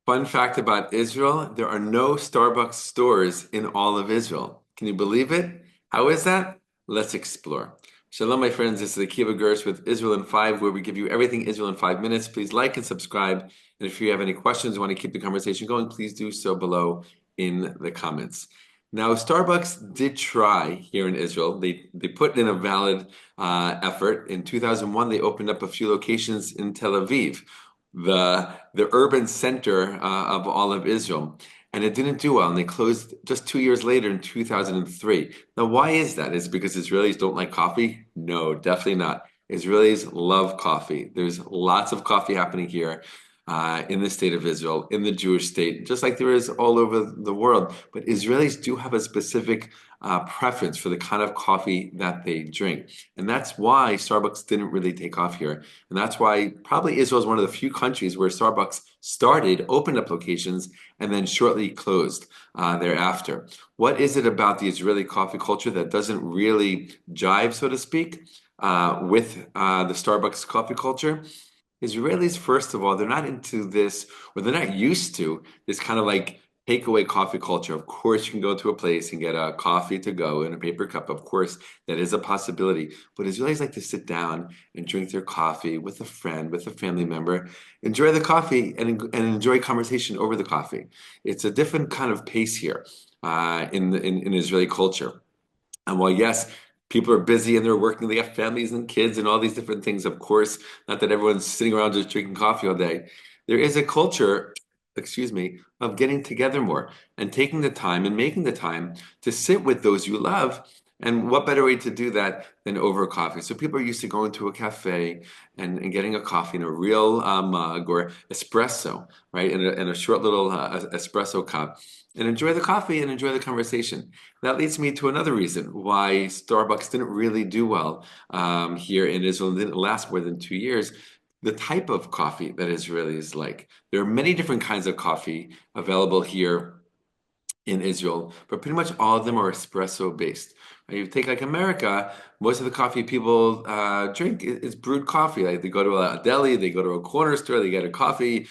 Fun fact about Israel, there are no Starbucks stores in all of Israel. Can you believe it? How is that? Let's explore. Shalom, my friends. This is Akiva Gersh with Israel in 5, where we give you everything Israel in 5 minutes. Please like and subscribe. And if you have any questions, want to keep the conversation going, please do so below in the comments. Now, Starbucks did try here in Israel. They put in a valid effort. In 2001, they opened up a few locations in Tel Aviv, the urban center of all of Israel. And it didn't do well, and they closed just 2 years later in 2003. Now, why is that? Is it because Israelis don't like coffee? No, definitely not. Israelis love coffee. There's lots of coffee happening here in the state of Israel, in the Jewish state, just like there is all over the world. But Israelis do have a specific preference for the kind of coffee that they drink. And that's why Starbucks didn't really take off here. And that's why probably Israel is one of the few countries where Starbucks started, opened up locations, and then shortly closed thereafter. What is it about the Israeli coffee culture that doesn't really jive, so to speak, with the Starbucks coffee culture? Israelis, first of all, they're not into this, or they're not used to this kind of like takeaway coffee culture. Of course, you can go to a place and get a coffee to go in a paper cup. Of course, that is a possibility. But Israelis like to sit down and drink their coffee with a friend, with a family member, enjoy the coffee and enjoy conversation over the coffee. It's a different kind of pace here in Israeli culture. And while yes, people are busy and they're working, they have families and kids and all these different things, of course, not that everyone's sitting around just drinking coffee all day. There is a culture, excuse me, of getting together more and taking the time and making the time to sit with those you love. And what better way to do that than over coffee? So people are used to going to a cafe and getting a coffee in a real mug or espresso, right? In a short little espresso cup and enjoy the coffee and enjoy the conversation. That leads me to another reason why Starbucks didn't really do well here in Israel and didn't last more than 2 years. The type of coffee that Israelis like. There are many different kinds of coffee available here in Israel, but pretty much all of them are espresso based. You take like America, most of the coffee people drink is brewed coffee. Like they go to a deli, they go to a corner store, they get a coffee,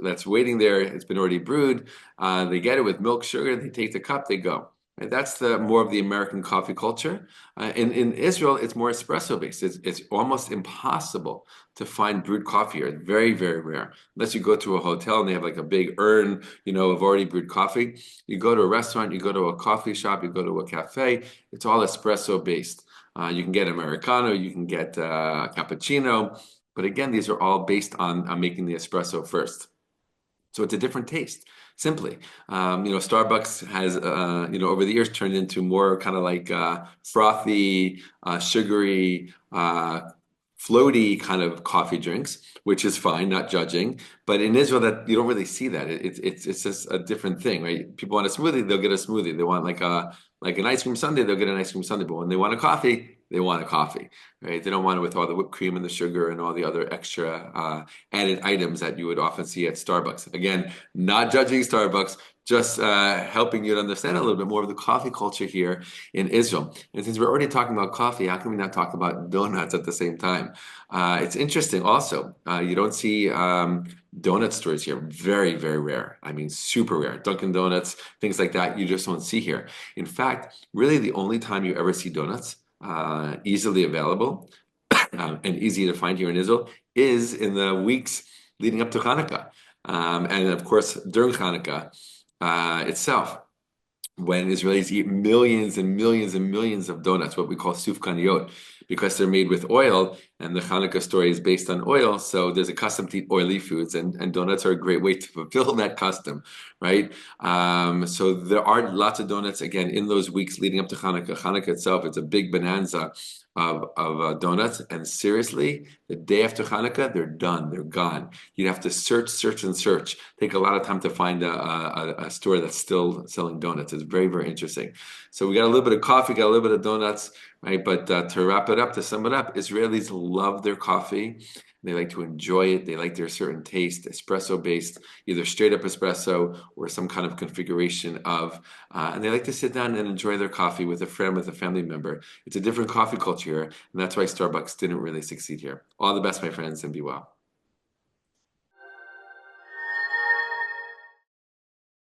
that's waiting there. It's been already brewed. They get it with milk, sugar. They take the cup, they go. Right? That's the more of the American coffee culture. In Israel, it's more espresso based. It's almost impossible to find brewed coffee here. It's very, very rare. Unless you go to a hotel and they have like a big urn, of already brewed coffee. You go to a restaurant, you go to a coffee shop, you go to a cafe, it's all espresso based. You can get Americano, you can get cappuccino, but again, these are all based on making the espresso first. So it's a different taste, simply. Starbucks has, over the years turned into more kind of like frothy, sugary, floaty kind of coffee drinks, which is fine, not judging. But in Israel, that you don't really see that. It's just a different thing, right? People want a smoothie, they'll get a smoothie. They want like an ice cream sundae, they'll get an ice cream sundae. But when they want a coffee, they want a coffee, right? They don't want it with all the whipped cream and the sugar and all the other extra added items that you would often see at Starbucks. Again, not judging Starbucks, just helping you to understand a little bit more of the coffee culture here in Israel. And since we're already talking about coffee, how can we not talk about donuts at the same time? It's interesting also. You don't see donut stores here. Very, very rare. I mean, super rare. Dunkin' Donuts, things like that, you just don't see here. In fact, really the only time you ever see donuts easily available and easy to find here in Israel is in the weeks leading up to Chanukah. And of course, during Chanukah itself, when Israelis eat millions and millions and millions of donuts, what we call Sufganiyot, because they're made with oil, and the Chanukah story is based on oil, so there's a custom to eat oily foods, and donuts are a great way to fulfill that custom, right? So there are lots of donuts, again, in those weeks leading up to Chanukah. Chanukah itself, it's a big bonanza of donuts, and seriously, the day after Hanukkah, they're done, they're gone. You'd have to search and search. Take a lot of time to find a store that's still selling donuts. It's very, very interesting. So we got a little bit of coffee, got a little bit of donuts, right? But to wrap it up, to sum it up, Israelis love their coffee. They like to enjoy it. They like their certain taste, espresso based, either straight up espresso or some kind of configuration of, and they like to sit down and enjoy their coffee with a friend, with a family member. It's a different coffee culture here, and that's why Starbucks didn't really succeed here. All the best, my friends, and be well.